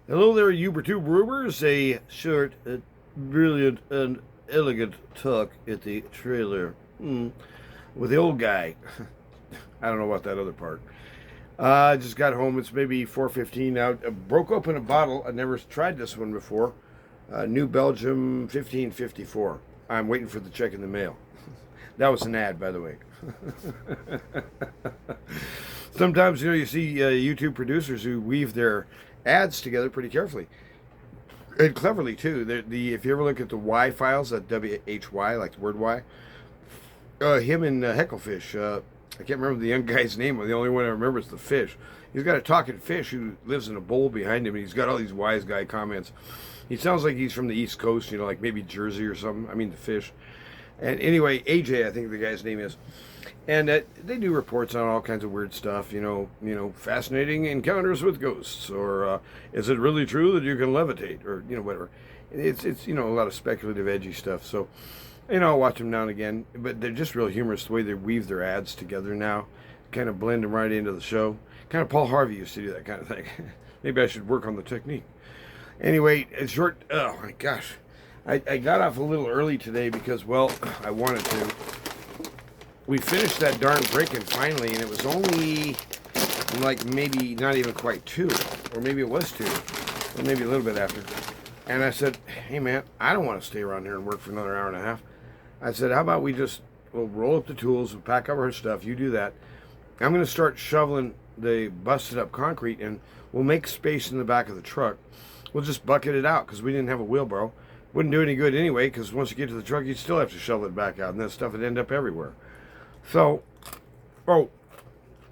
Hello there, Uber2 Brewers. A short, brilliant, and elegant talk at the trailer with the old guy. I don't know about that other part. I just got home. It's maybe 4:15 now. I broke open a bottle. I never tried this one before. New Belgium 1554. I'm waiting for the check in the mail. That was an ad, by the way. Sometimes you see YouTube producers who weave their ads together pretty carefully and cleverly too. If you ever look at the Y files, that WHY, like the word Y, him and Hecklefish. I can't remember the young guy's name. The only one I remember is the fish. He's got a talking fish who lives in a bowl behind him, and he's got all these wise guy comments. He sounds like he's from the East Coast, like maybe Jersey or something. I mean, the fish. And anyway, AJ, I think the guy's name is. And they do reports on all kinds of weird stuff, fascinating encounters with ghosts, or is it really true that you can levitate, or whatever. It's a lot of speculative, edgy stuff. So, I'll watch them now and again, but they're just real humorous the way they weave their ads together now, kind of blend them right into the show. Kind of Paul Harvey used to do that kind of thing. Maybe I should work on the technique. Anyway, it's short. Oh my gosh, I got off a little early today because, well, I wanted to. We finished that darn break-in finally, and it was only like maybe not even quite 2, or maybe it was 2, or maybe a little bit after. And I said, hey man, I don't want to stay around here and work for another hour and a half. I said, how about we'll roll up the tools, we'll pack up our stuff, you do that. I'm going to start shoveling the busted up concrete, and we'll make space in the back of the truck. We'll just bucket it out, because we didn't have a wheelbarrow. Wouldn't do any good anyway, because once you get to the truck, you'd still have to shovel it back out, and that stuff would end up everywhere. So,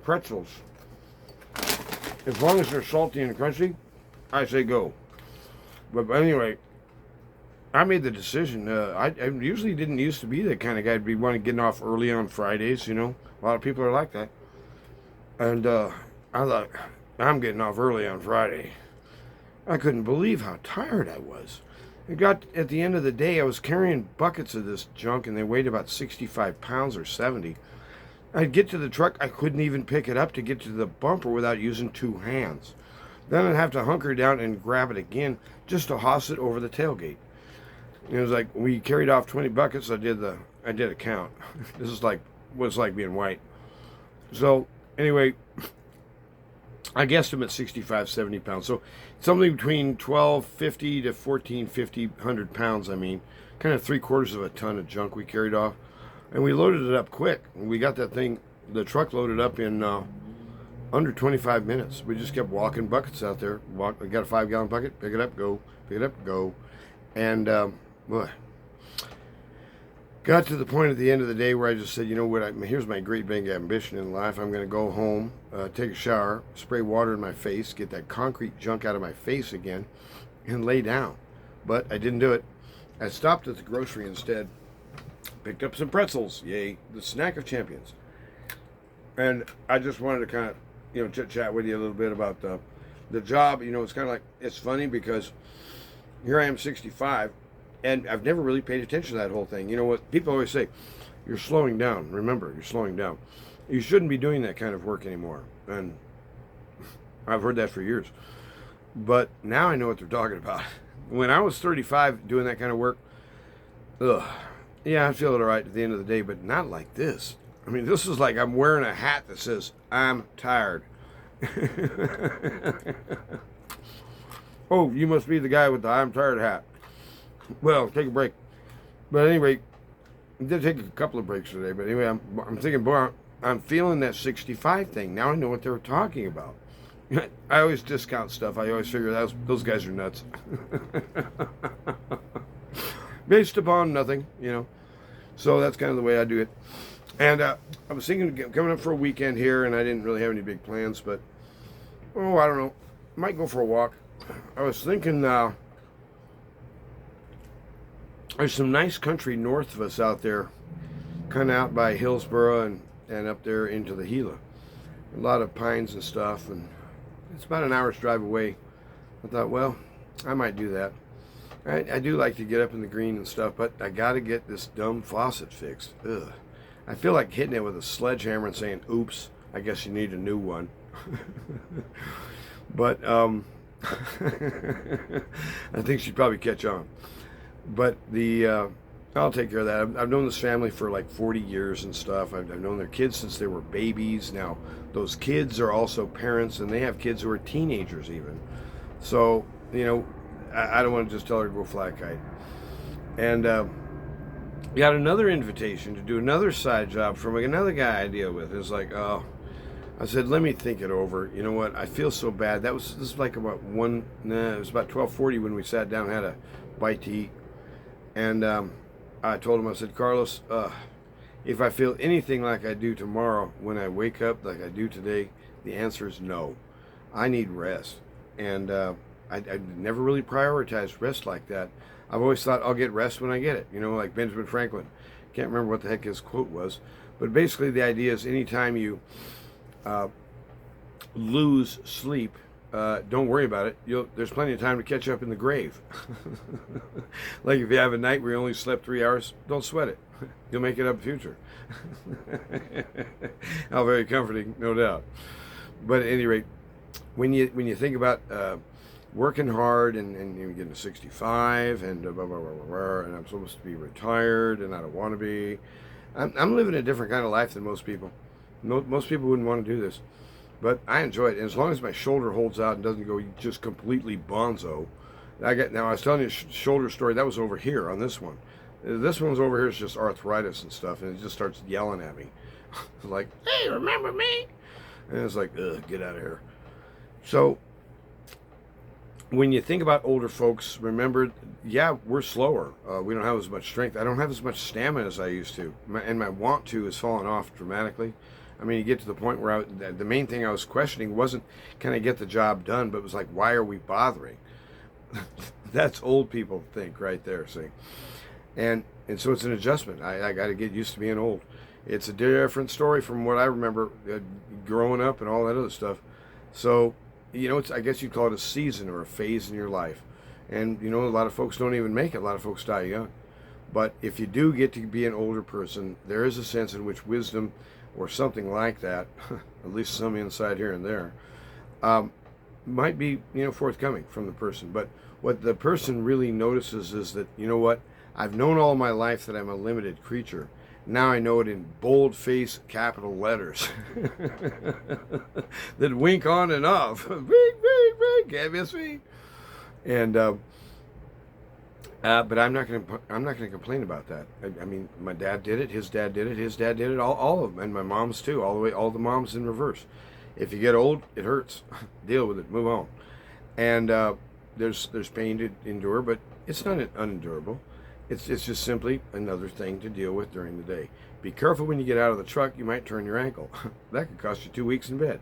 pretzels. As long as they're salty and crunchy, I say go. But anyway, I made the decision. I usually didn't used to be that kind of guy to be wanting getting off early on Fridays, A lot of people are like that. And I thought, I'm getting off early on Friday. I couldn't believe how tired I was. It got at the end of the day, I was carrying buckets of this junk, and they weighed about 65 pounds or 70. I'd get to the truck, I couldn't even pick it up to get to the bumper without using 2 hands. Then I'd have to hunker down and grab it again just to hoss it over the tailgate. It was like we carried off 20 buckets. I did a count. This is like what it's like being white. So anyway, I guessed him at 65, 70 pounds. So something between 1250 to 1450, 100 pounds, kind of 3/4 of a ton of junk we carried off. And we loaded it up quick. We got the truck loaded up in under 25 minutes. We just kept walking buckets out there. We got a 5-gallon bucket, pick it up, go, pick it up, go. And, boy. Got to the point at the end of the day where I just said, you know what, here's my great big ambition in life. I'm going to go home, take a shower, spray water in my face, get that concrete junk out of my face again, and lay down. But I didn't do it. I stopped at the grocery instead, picked up some pretzels, yay, the snack of champions. And I just wanted to kind of, chit-chat with you a little bit about the job. It's kind of like, it's funny because here I am 65, and I've never really paid attention to that whole thing. You know what? People always say, you're slowing down. Remember, you're slowing down. You shouldn't be doing that kind of work anymore. And I've heard that for years. But now I know what they're talking about. When I was 35 doing that kind of work, yeah, I feel it all right at the end of the day, but not like this. This is like I'm wearing a hat that says, I'm tired. Oh, you must be the guy with the I'm tired hat. Well, take a break. But anyway, I did take a couple of breaks today. But anyway, I'm thinking, boy, I'm feeling that 65 thing. Now I know what they were talking about. I always discount stuff. I always figure those guys are nuts. Based upon nothing, So that's kind of the way I do it. And I was thinking of coming up for a weekend here, and I didn't really have any big plans, but, I don't know. Might go for a walk. I was thinking there's some nice country north of us out there, kind of out by Hillsboro and up there into the Gila. A lot of pines and stuff, and it's about an hour's drive away. I thought, well, I might do that. I do like to get up in the green and stuff, but I got to get this dumb faucet fixed. Ugh. I feel like hitting it with a sledgehammer and saying, oops, I guess you need a new one. But I think she'd probably catch on. But I'll take care of that. I've known this family for like 40 years and stuff. I've known their kids since they were babies. Now, those kids are also parents, and they have kids who are teenagers even. So, I don't want to just tell her to go fly a kite. And got another invitation to do another side job from another guy I deal with. It's like, oh, I said, let me think it over. You know what? I feel so bad. This was like about it was about 12:40 when we sat down and had a bite to eat. And I told him, I said, Carlos, if I feel anything like I do tomorrow when I wake up, like I do today, the answer is no. I need rest. And I never really prioritized rest like that. I've always thought I'll get rest when I get it. Like Benjamin Franklin. Can't remember what the heck his quote was. But basically the idea is anytime you lose sleep, don't worry about it. There's plenty of time to catch up in the grave. Like if you have a night where you only slept 3 hours, don't sweat it. You'll make it up in the future. How very comforting, no doubt. But at any rate, when you think about working hard and you're getting to 65 and blah, blah, blah, blah, blah, and I'm supposed to be retired and I don't want to be, I'm living a different kind of life than most people. Most people wouldn't want to do this. But I enjoy it, and as long as my shoulder holds out and doesn't go just completely bonzo. Now I was telling you a shoulder story, that was over here on this one. This one's over here is just arthritis and stuff, and it just starts yelling at me. It's like, hey, remember me? And it's like, ugh, get out of here. So, when you think about older folks, remember, yeah, we're slower. We don't have as much strength. I don't have as much stamina as I used to. And my want to has fallen off dramatically. I mean, you get to the point where the main thing I was questioning wasn't, can I get the job done? But it was like, why are we bothering? That's old people think right there, see? And so it's an adjustment. I got to get used to being old. It's a different story from what I remember growing up and all that other stuff. So, I guess you'd call it a season or a phase in your life. And, a lot of folks don't even make it. A lot of folks die young. But if you do get to be an older person, there is a sense in which wisdom or something like that, at least some insight here and there, might be, forthcoming from the person. But what the person really notices is that, what, I've known all my life that I'm a limited creature. Now I know it in bold-face capital letters that wink on and off. Wink, wink, wink, can't miss me. And but I'm not going to complain about that. I mean, my dad did it. His dad did it. His dad did it. All of them, and my mom's too. All the moms in reverse. If you get old, it hurts. Deal with it. Move on. And there's pain to endure, but it's not unendurable. It's just simply another thing to deal with during the day. Be careful when you get out of the truck. You might turn your ankle. That could cost you 2 weeks in bed.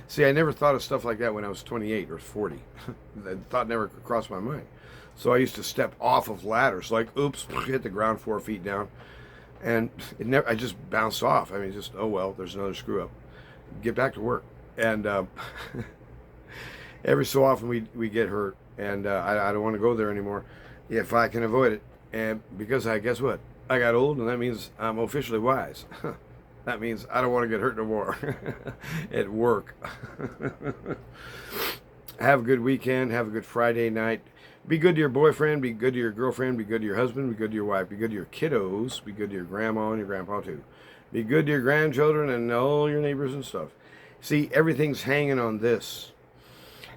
See, I never thought of stuff like that when I was 28 or 40. That thought never crossed my mind. So I used to step off of ladders, like, oops, hit the ground 4 feet down. And I just bounced off. I mean, just, oh, well, there's another screw up. Get back to work. And every so often we get hurt. And I don't want to go there anymore if I can avoid it. And because guess what? I got old, and that means I'm officially wise. That means I don't want to get hurt no more at work. Have a good weekend. Have a good Friday night. Be good to your boyfriend. Be good to your girlfriend. Be good to your husband. Be good to your wife. Be good to your kiddos. Be good to your grandma and your grandpa too. Be good to your grandchildren and all your neighbors and stuff. See, everything's hanging on this.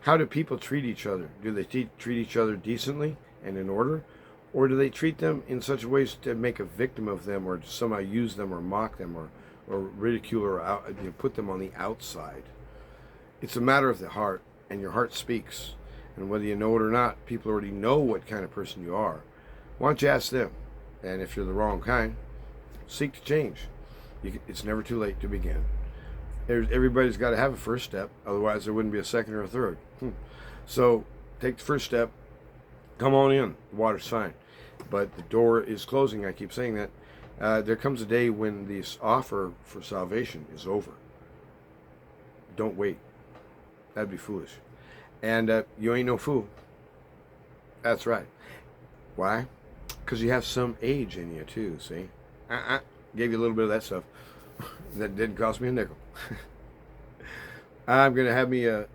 How do people treat each other? Do they treat each other decently and in order? Or do they treat them in such ways to make a victim of them, or to somehow use them or mock them or ridicule or put them on the outside? It's a matter of the heart, and your heart speaks. And whether you know it or not, people already know what kind of person you are. Why don't you ask them? And if you're the wrong kind, seek to change. It's never too late to begin. Everybody's got to have a first step, otherwise there wouldn't be a second or a third. So take the first step. Come on in. The water's fine. But the door is closing. I keep saying that. There comes a day when this offer for salvation is over. Don't wait. That'd be foolish. And you ain't no fool. That's right. Why? Because you have some age in you too, see? Gave you a little bit of that stuff. That didn't cost me a nickel. I'm going to have me a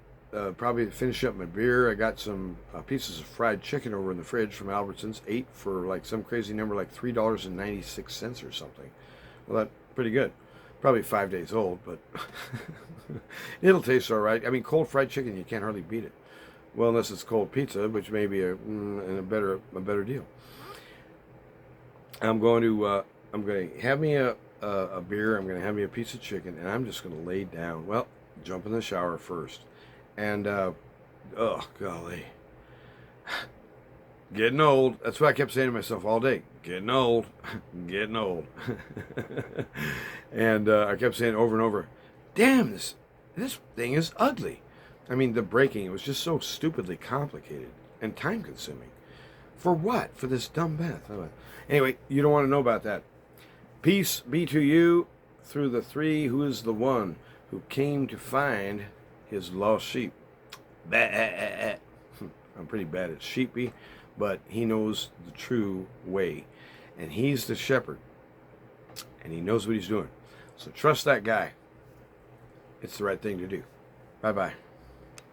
probably to finish up my beer. I got some pieces of fried chicken over in the fridge from Albertsons. 8 for like some crazy number, like $3.96 or something. Well, that's pretty good. Probably 5 days old, but it'll taste all right. I mean, cold fried chicken, you can't hardly beat it. Well, unless it's cold pizza, which may be a better deal. I'm going to have me a beer. I'm going to have me a piece of chicken, and I'm just going to lay down. Well, jump in the shower first, and oh golly, getting old. That's what I kept saying to myself all day. Getting old, getting old, and I kept saying over and over, "Damn, this thing is ugly." I mean, the braking, it was just so stupidly complicated and time consuming. For what? For this dumb bath. Anyway, you don't want to know about that. Peace be to you through the three who is the one who came to find his lost sheep. I'm pretty bad at sheepy, but he knows the true way. And he's the shepherd. And he knows what he's doing. So trust that guy. It's the right thing to do. Bye-bye.